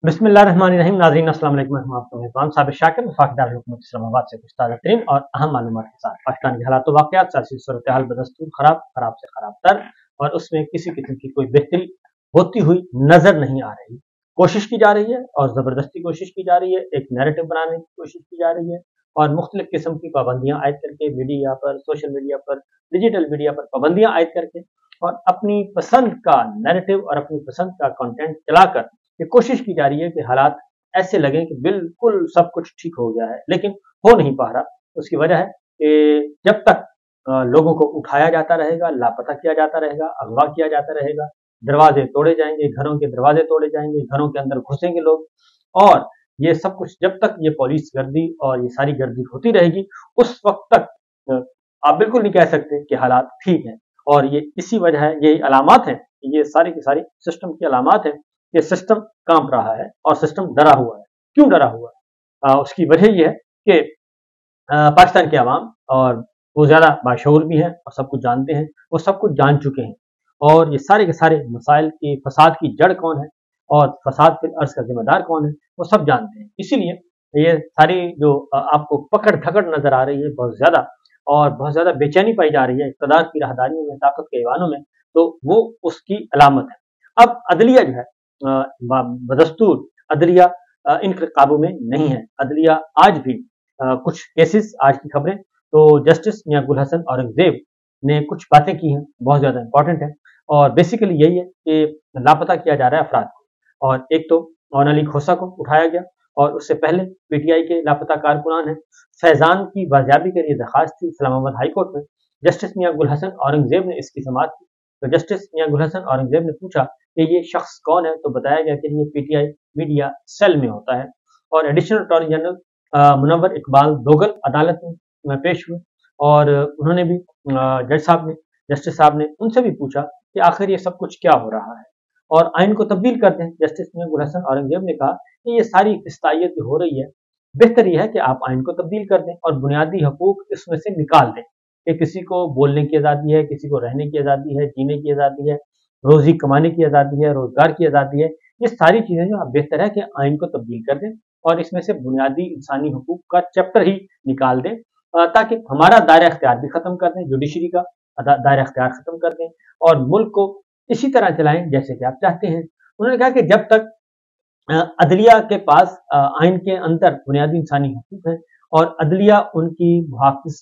बिस्मिल्लाहिर्रहमानिर्रहीम। नाज़रीन अस्सलाम वालेकुम। हम आपको मेज़बान साबिर शाकिर वफाकदार हुकूमत इस्लामाबाद से कुछ ताज़ा तरीन और अहम मालूमात के साथ पाकिस्तान के हालात वाक़यात सियासी सूरत हाल बदस्तूर खराब से खराब तर और उसमें किसी किस्म की कोई बेहतरी होती हुई नजर नहीं आ रही। कोशिश की जा रही है और ज़बरदस्ती कोशिश की जा रही है, एक नैरेटिव बनाने की कोशिश की जा रही है और मुख्तलिफ किस्म की पाबंदियाँ आयद करके मीडिया पर, सोशल मीडिया पर, डिजिटल मीडिया पर पाबंदियाँ आयद करके और अपनी पसंद का नैरेटिव और अपनी पसंद का कंटेंट चलाकर ये कोशिश की जा रही है कि हालात ऐसे लगे कि बिल्कुल सब कुछ ठीक हो गया है, लेकिन हो नहीं पा रहा। उसकी वजह है कि जब तक लोगों को उठाया जाता रहेगा, लापता किया जाता रहेगा, अगवा किया जाता रहेगा, दरवाजे तोड़े जाएंगे, घरों के दरवाजे तोड़े जाएंगे, घरों के अंदर घुसेंगे लोग और ये सब कुछ जब तक ये पुलिस गर्दी और ये सारी गर्दी होती रहेगी उस वक्त तक आप बिल्कुल नहीं कह सकते कि हालात ठीक हैं। और ये इसी वजह है, यही अलामात हैं, ये सारी की सारी सिस्टम की अलामात हैं। ये सिस्टम कांप रहा है और सिस्टम डरा हुआ है। क्यों डरा हुआ है? उसकी वजह यह है कि पाकिस्तान के अवाम और वो ज़्यादा बाशऊर भी हैं और सब कुछ जानते हैं, वो सब कुछ जान चुके हैं और ये सारे के सारे मसाइल के फसाद की जड़ कौन है और फसाद फिर अर्ज का जिम्मेदार कौन है वो सब जानते हैं। इसीलिए ये सारी जो आपको पकड़ धकड़ नजर आ रही है बहुत ज़्यादा और बहुत ज़्यादा बेचैनी पाई जा रही है इक़्तिदार की राहदारियों में, ताकत के ऐवानों में, तो वो उसकी अलामत है। अब अदलिया जो है बदस्तूर अदलिया इनके काबू में नहीं है। अदलिया आज भी कुछ केसेस, आज की खबरें तो जस्टिस मियां गुल हसन औरंगजेब ने कुछ बातें की हैं, बहुत ज़्यादा इंपॉर्टेंट है और बेसिकली यही है कि लापता किया जा रहा है अफराद को। और एक तो मौन अली खोसा को उठाया गया और उससे पहले पीटीआई के लापता कारकुनान हैं फैजान की बाजियाबी के लिए दरखास्त थी इस्लामाबाद हाई कोर्ट में। जस्टिस मियां गुल हसन औरंगजेब ने इसकी समाअत की तो जस्टिस मियां गुल हसन औरंगजेब ने पूछा कि ये शख्स कौन है, तो बताया गया कि ये पीटीआई मीडिया सेल में होता है। और additional attorney general Munawar Iqbal Dogal अदालत में पेश हुए और उन्होंने भी जस्टिस साहब ने उनसे भी पूछा कि आखिर ये सब कुछ क्या हो रहा है और आइन को तब्दील कर दें। जस्टिस मियां गुल हसन औरंगजेब ने कहा कि ये सारी फिस्तायत जो हो रही है, बेहतर यह है कि आप आइन को तब्दील कर दें और बुनियादी हकूक इसमें से निकाल दें कि किसी को बोलने की आज़ादी है, किसी को रहने की आज़ादी है, जीने की आज़ादी है, रोजी कमाने की आज़ादी है, रोजगार की आज़ादी है। ये सारी चीज़ें जो आप बेहतर है कि आइन को तब्दील कर दें और इसमें से बुनियादी इंसानी हकूक का चैप्टर ही निकाल दें ताकि हमारा दायरा इख्तियार भी खत्म कर दें, जुडिशरी का दायरा इख्तियार खत्म कर दें और मुल्क को इसी तरह चलाएं जैसे कि आप चाहते हैं। उन्होंने कहा कि जब तक अदलिया के पास आइन के अंदर बुनियादी इंसानी हकूक हैं और अदलिया उनकी मुहाफ़िज़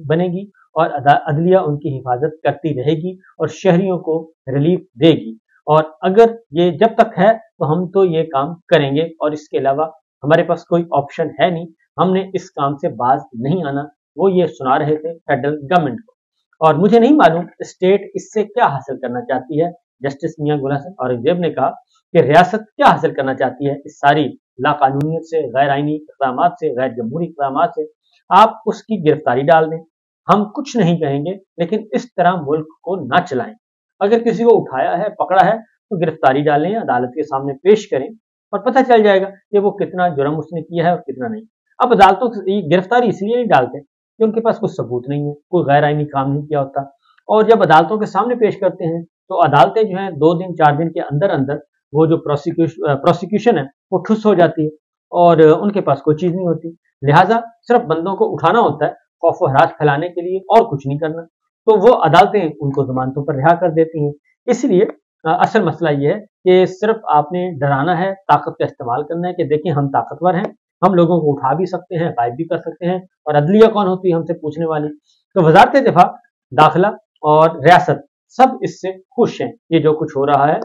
बनेगी और अदलिया उनकी हिफाजत करती रहेगी और शहरियों को रिलीफ देगी और अगर ये जब तक है तो हम तो ये काम करेंगे और इसके अलावा हमारे पास कोई ऑप्शन है नहीं, हमने इस काम से बाज नहीं आना। वो ये सुना रहे थे फेडरल गवर्नमेंट को और मुझे नहीं मालूम स्टेट इससे क्या हासिल करना चाहती है। जस्टिस मियां गुल हसन औरंगजेब ने कहा कि रियासत क्या हासिल करना चाहती है इस सारी लाकानूनियत से, गैर आइनी इक़दामात से, गैर जमहूरी इक़दामात से। आप उसकी गिरफ्तारी डाल दें, हम कुछ नहीं कहेंगे, लेकिन इस तरह मुल्क को ना चलाएं। अगर किसी को उठाया है, पकड़ा है तो गिरफ्तारी डालें, अदालत के सामने पेश करें और पता चल जाएगा कि वो कितना जुर्म उसने किया है और कितना नहीं। अब अदालतों की गिरफ्तारी इसलिए नहीं डालते कि उनके पास कुछ सबूत नहीं है, कोई गैर आइनी काम नहीं किया होता और जब अदालतों के सामने पेश करते हैं तो अदालतें जो हैं 2 दिन 4 दिन के अंदर अंदर वो जो प्रोसिक्यूशन है वो ठुस हो जाती है और उनके पास कोई चीज़ नहीं होती। लिहाजा सिर्फ बंदों को उठाना होता है खौफ व हरास फैलाने के लिए और कुछ नहीं करना, तो वो अदालतें उनको जमानतों पर रिहा कर देती हैं। इसलिए असल मसला ये है कि सिर्फ आपने डराना है, ताकत का इस्तेमाल करना है कि देखिए हम ताकतवर हैं, हम लोगों को उठा भी सकते हैं, गायब भी कर सकते हैं और अदलिया कौन होती है हमसे पूछने वाली। तो वजारत दिफा, दाखिला और रियासत सब इससे खुश हैं, ये जो कुछ हो रहा है।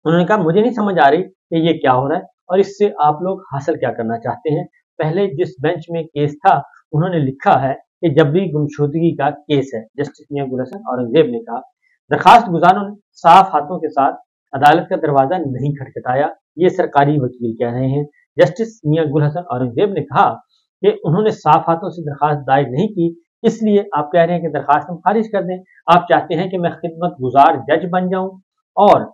उन्होंने कहा मुझे नहीं समझ आ रही कि ये क्या हो रहा है और इससे आप लोग हासिल क्या करना चाहते हैं। पहले जिस बेंच में केस था उन्होंने लिखा है कि जबरी गुमशुदगी का केस है। जस्टिस मियां गुल हसन औरंगजेब ने कहा दरखास्त गुजारों ने साफ हाथों के साथ अदालत का दरवाजा नहीं खटखटाया, ये सरकारी वकील कह रहे हैं। जस्टिस मियां गुल हसन औरंगजेब ने कहा कि उन्होंने साफ हाथों से दरखास्त दायर नहीं की, इसलिए आप कह रहे हैं कि दरखास्त हम खारिज कर दें। आप चाहते हैं कि मैं खिदमत गुजार जज बन जाऊं और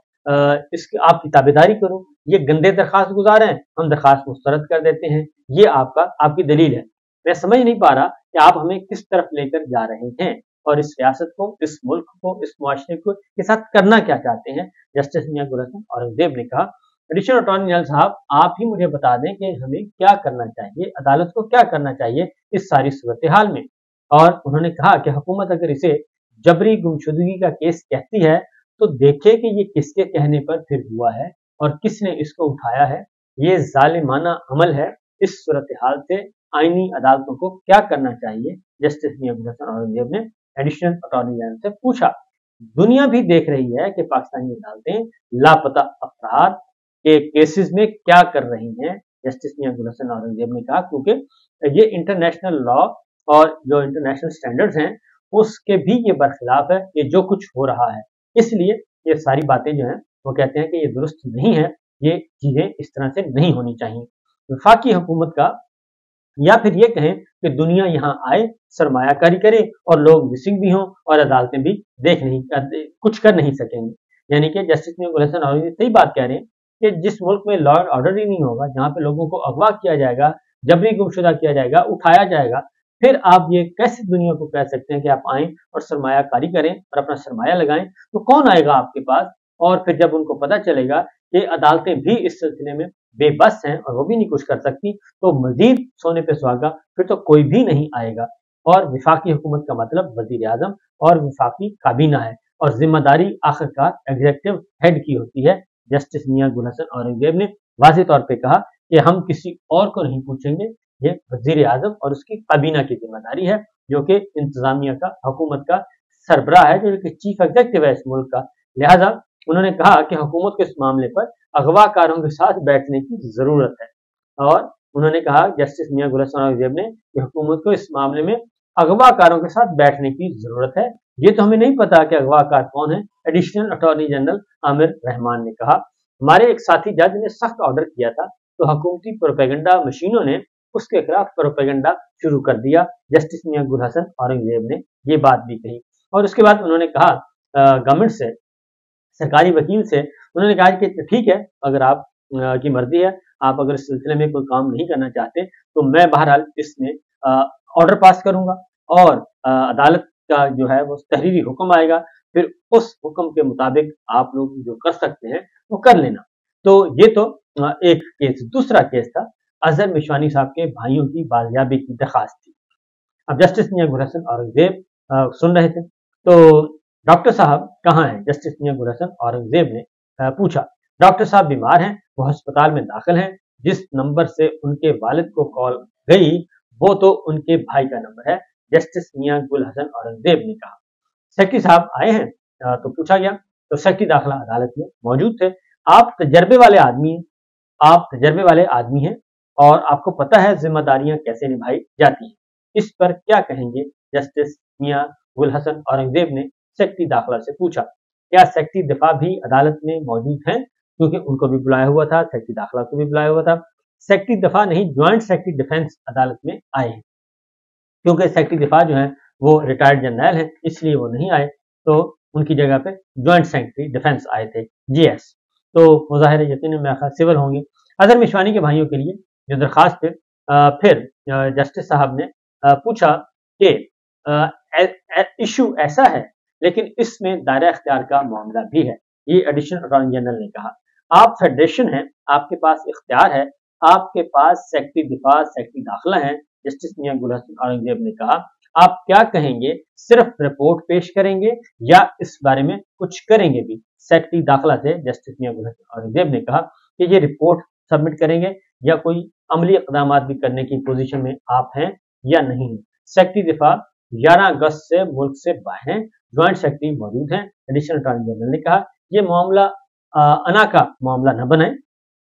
इसकी आपकी ताबेदारी करूं। ये गंदे दरखास्त गुजार हैं, हम दरखास्त मुस्तरद कर देते हैं। ये आपकी दलील है। मैं समझ नहीं पा रहा कि आप हमें किस तरफ लेकर जा रहे हैं और इस रियासत को, इस मुल्क को, इस मुआशरे को के साथ करना क्या चाहते हैं। जस्टिस मियां गुल हसन औरंगजेब ने कहा एडिशनल अटॉर्नी जनरल साहब, आप ही मुझे बता दें कि हमें क्या करना चाहिए, अदालत को क्या करना चाहिए इस सारी सूरत हाल में। और उन्होंने कहा कि हुकूमत अगर इसे जबरी गुमशुदगी का केस कहती है तो देखे कि ये किसके कहने पर फिर हुआ है और किसने इसको उठाया है। ये जालिमाना अमल है। इस सूरत हाल से आईनी अदालतों को क्या करना चाहिए, जस्टिस मियां गुल हसन औरंगजेब ने एडिशनल अटॉर्नी जनरल से पूछा। दुनिया भी देख रही है कि पाकिस्तानी अदालतें लापता अफराद के केसेस में क्या कर रही हैं, जस्टिस मियां गुल हसन औरंगजेब ने कहा, क्योंकि ये इंटरनेशनल लॉ और जो इंटरनेशनल स्टैंडर्ड्स हैं उसके भी ये बरखिलाफ है ये जो कुछ हो रहा है। इसलिए ये सारी बातें जो हैं वो कहते हैं कि ये दुरुस्त नहीं है, ये चीजें इस तरह से नहीं होनी चाहिए। वफाकी हुकूमत का, या फिर ये कहें कि दुनिया यहाँ आए, सरमायाकारी करे और लोग मिसिंग भी हों और अदालतें भी कुछ कर नहीं सकेंगे। यानी कि जस्टिस मियां गुल हसन औरंगजेब सही बात कह रहे हैं कि जिस मुल्क में लॉ एंड ऑर्डर ही नहीं होगा, जहाँ पे लोगों को अगवा किया जाएगा, जबरी गुमशुदा किया जाएगा, उठाया जाएगा, फिर आप ये कैसे दुनिया को कह सकते हैं कि आप आए और सरमायाकारी करें और अपना सरमाया लगाएं। तो कौन आएगा आपके पास? और फिर जब उनको पता चलेगा कि अदालतें भी इस सिलसिले में बेबस हैं और वो भी नहीं कुछ कर सकती, तो मजीद सोने पे सुहागा, फिर तो कोई भी नहीं आएगा। और विफाकी हुकूमत का मतलब वजीर आजम और विफाकी काबीना है और जिम्मेदारी आखिरकार एग्जीक्यूटिव हेड की होती है। जस्टिस मियां गुल हसन औरंगजेब ने वाज़ेह तौर पे कहा कि हम किसी और को नहीं पूछेंगे, ये वजीर आजम और उसकी काबीना की जिम्मेदारी है, जो कि इंतजामिया का, हुकूमत का सरबराह है, जो कि चीफ एग्जीक्यूटिव है इस मुल्क का। लिहाजा उन्होंने कहा कि हुकूमत को इस मामले पर अगवाकारों के साथ बैठने की जरूरत है। और उन्होंने कहा, जस्टिस मियां गुल हसन औरंगजेब ने, कि हुकूमत को इस मामले में अगवाकारों के साथ बैठने की जरूरत है। ये तो हमें नहीं पता कि अगवाकार कौन है। Additional attorney general Aamir Rahman ने कहा, हमारे एक साथी जज ने सख्त ऑर्डर किया था तो हुकूमती प्रोपेगेंडा मशीनों ने उसके खिलाफ प्रोपेगेंडा शुरू कर दिया। जस्टिस मियां गुल हसन औरंगजेब ने ये बात भी कही। और उसके बाद उन्होंने कहा गवर्नमेंट से, सरकारी वकील से, उन्होंने कहा कि ठीक है, अगर आप की मर्जी है, आप अगर इस सिलसिले में कोई काम नहीं करना चाहते तो मैं बहरहाल इसमें ऑर्डर पास करूंगा और अदालत का जो है वो तहरीरी हुक्म आएगा, फिर उस हुक्म के मुताबिक आप लोग जो कर सकते हैं वो कर लेना। तो ये तो एक केस। दूसरा केस था अजहर मिशवानी साहब के भाइयों की बाजियाबी की दरखास्त थी। अब जस्टिस मियां गुल हसन औरंगजेब सुन रहे थे, तो डॉक्टर साहब कहाँ हैं? जस्टिस मियां गुल हसन औरंगजेब ने पूछा। डॉक्टर साहब बीमार हैं, वो अस्पताल में दाखिल हैं। जिस नंबर से उनके वालिद को कॉल गई वो तो उनके भाई का नंबर है, जस्टिस मियां गुल हसन औरंगजेब ने कहा। सेक्रेटरी साहब आए हैं? तो पूछा गया, तो सेक्रेटरी दाखिला अदालत में मौजूद थे। आप तजर्बे वाले आदमी हैं, आप तजर्बे वाले आदमी हैं और आपको पता है जिम्मेदारियां कैसे निभाई जाती हैं। इस पर क्या कहेंगे? जस्टिस मियां गुल हसन औरंगजेब ने सेक्रेटरी दाखिला से पूछा। क्या सेक्रेटरी दिफा भी अदालत में मौजूद हैं? क्योंकि उनको भी बुलाया हुआ था, सेक्रेटरी दाखिला को भी बुलाया हुआ था। सेक्रेटरी दिफा नहीं, ज्वाइंट सेक्रेटरी डिफेंस अदालत में आए हैं, क्योंकि सेक्रेटरी दिफा जो है वो रिटायर्ड जनरल है, इसलिए वो नहीं आए, तो उनकी जगह पे ज्वाइंट सेक्रेटरी डिफेंस आए थे, जीएस। तो मुजाहिर यकीन में सिविल होंगे। अजहर मिशवानी के भाइयों के लिए जो दरखास्त पे फिर जस्टिस साहब ने पूछा कि इशू ऐसा है, लेकिन इसमें दायरा इख्तियार का मामला भी है। ये एडिशनल अटॉर्नी जनरल ने कहा, आप फेडरेशन हैं, आपके पास इख्तियार है, आपके पास सेक्रेटरी दिफा, सेक्रेटरी दाखिला है। जस्टिस मियां गुल हसन औरंगजेब ने कहा, आप क्या कहेंगे? सिर्फ रिपोर्ट पेश करेंगे या इस बारे में कुछ करेंगे भी? सेक्रेटरी दाखिला से जस्टिस मियां गुल हसन औरंगजेब ने कहा कि ये रिपोर्ट सबमिट करेंगे या कोई अमली इकदाम भी करने की पोजीशन में आप हैं या नहीं? सेक्रेटरी दिफा 11 अगस्त से मुल्क से बाहर हैं, ज्वाइंट सेक्रेटरी मौजूद हैं। एडिशनल अटॉर्नी जनरल ने कहा, ये मामला अना का मामला न बनाए।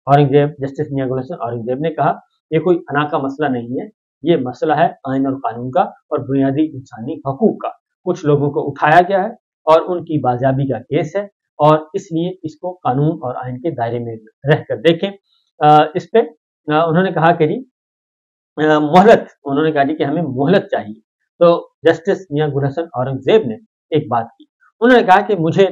औरंगजेब, जस्टिस मियां गुल हसन औरंगजेब ने कहा, ये कोई अना का मसला नहीं है, ये मसला है आइन और कानून का और बुनियादी इंसानी हकूक का। कुछ लोगों को उठाया गया है और उनकी बाजियाबी का केस है और इसलिए इसको कानून और आइन के दायरे में रहकर देखें। इस पे उन्होंने कहा कि जी मोहलत, उन्होंने कहा जी कि हमें मोहलत चाहिए। तो जस्टिस मियां गुल हसन औरंगजेब ने एक बात की, उन्होंने कहा कि मुझे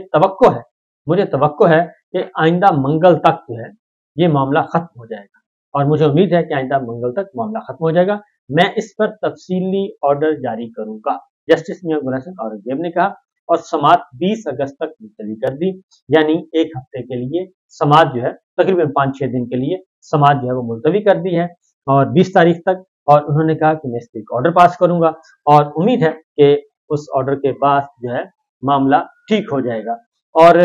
तवक्को है कि आइंदा मंगल तक जो है ये मामला खत्म हो जाएगा और मुझे उम्मीद है कि आइंदा मंगल तक मामला खत्म हो जाएगा। मैं इस पर तफसीली ऑर्डर जारी करूंगा, जस्टिस मियां गुल हसन औरंगजेब ने कहा। और समाअत 20 अगस्त तक मुलतवी कर दी, यानी एक हफ्ते के लिए समाअत जो है तकरीबन 5-6 दिन के लिए समाअत जो है वो मुलतवी कर दी है और 20 तारीख तक। और उन्होंने कहा कि मैं इस पर एक ऑर्डर पास करूंगा और उम्मीद है कि उस ऑर्डर के बाद जो है मामला ठीक हो जाएगा। और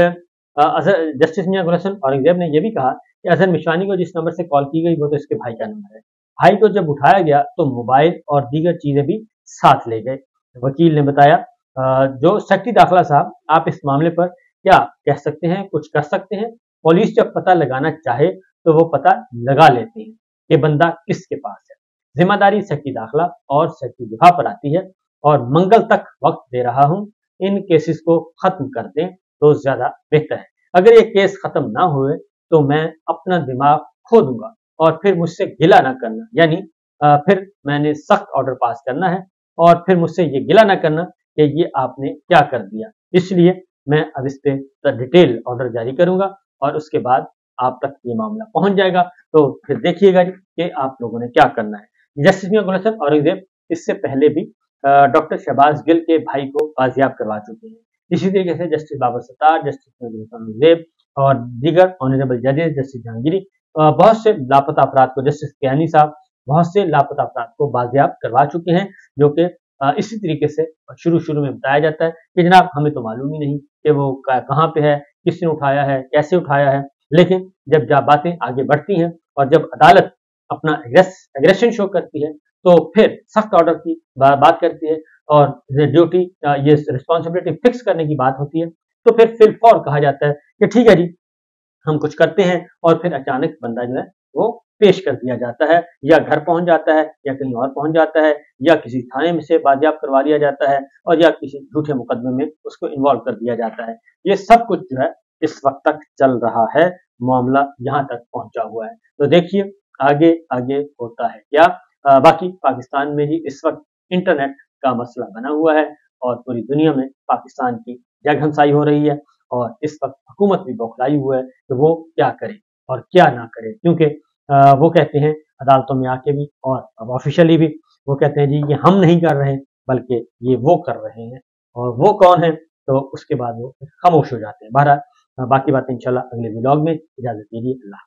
जस्टिस मियां गुलशन औरंगजेब ने यह भी कहा कि अजहर मिशवानी को जिस नंबर से कॉल की गई वो तो इसके भाई का नंबर है। भाई को जब उठाया गया तो मोबाइल और दीगर चीजें भी साथ ले गए। वकील ने बताया, जो सेक्रेटरी दाखिला साहब, आप इस मामले पर क्या कह सकते हैं, कुछ कर सकते हैं? पुलिस जब पता लगाना चाहे तो वो पता लगा लेते हैं कि बंदा किसके पास है। जिम्मेदारी सेक्रेटरी दाखिला और सेक्रेटरी दिफा पर आती है और मंगल तक वक्त दे रहा हूं, इन केसेस को खत्म कर दें तो ज्यादा बेहतर है। अगर ये केस खत्म ना हुए तो मैं अपना दिमाग खो दूंगा और फिर मुझसे गिला ना करना, यानी फिर मैंने सख्त ऑर्डर पास करना है और फिर मुझसे ये गिला ना करना कि ये आपने क्या कर दिया। इसलिए मैं अब इस पे डिटेल ऑर्डर जारी करूंगा और उसके बाद आप तक ये मामला पहुंच जाएगा। तो फिर देखिएगा कि आप लोगों ने क्या करना है। जस्टिस मियां गुलशन औरंगजेब इससे पहले भी डॉक्टर शहबाज गिल के भाई को बाजियाब करवा चुके हैं। इसी तरीके से जस्टिस बाबर सत्तार, जस्टिस औरंगजेब और दीगर ऑनरेबल जजेस, जस्टिस जहांगीरी, बहुत से लापता अफराद को, जस्टिस कियानी साहब, बहुत से लापता अफराद को बाजियाब करवा चुके हैं, जो कि इसी तरीके से शुरू में बताया जाता है कि जनाब हमें तो मालूम ही नहीं कि वो कहाँ पे है, किसने उठाया है, कैसे उठाया है। लेकिन जब बातें आगे बढ़ती हैं और जब अदालत अपना एग्रेशन शो करती है तो फिर सख्त ऑर्डर की बात करती है और ड्यूटी, ये रिस्पॉन्सिबिलिटी फिक्स करने की बात होती है, तो फिर फिलफौर कहा जाता है कि ठीक है जी हम कुछ करते हैं और फिर अचानक बंदा जो है वो पेश कर दिया जाता है, या घर पहुंच जाता है या कहीं और पहुंच जाता है, या किसी थाने में से बाजियाब करवा लिया जाता है और या किसी झूठे मुकदमे में उसको इन्वॉल्व कर दिया जाता है। ये सब कुछ जो है इस वक्त तक चल रहा है, मामला यहाँ तक पहुंचा हुआ है। तो देखिए आगे आगे होता है क्या। बाकी पाकिस्तान में ही इस वक्त इंटरनेट का मसला बना हुआ है और पूरी दुनिया में पाकिस्तान की जगहंसाई हो रही है और इस वक्त हुकूमत भी बौखलाई हुआ है कि वो क्या करे और क्या ना करे, क्योंकि वो कहते हैं अदालतों में आके भी और अब ऑफिशियली भी वो कहते हैं जी ये हम नहीं कर रहे हैं बल्कि ये वो कर रहे हैं, और वो कौन है तो उसके बाद वो खामोश हो जाते हैं। बहरहाल बाकी बातें इंशाल्लाह अगले व्लॉग में। इजाजत दीजिए, अल्लाह।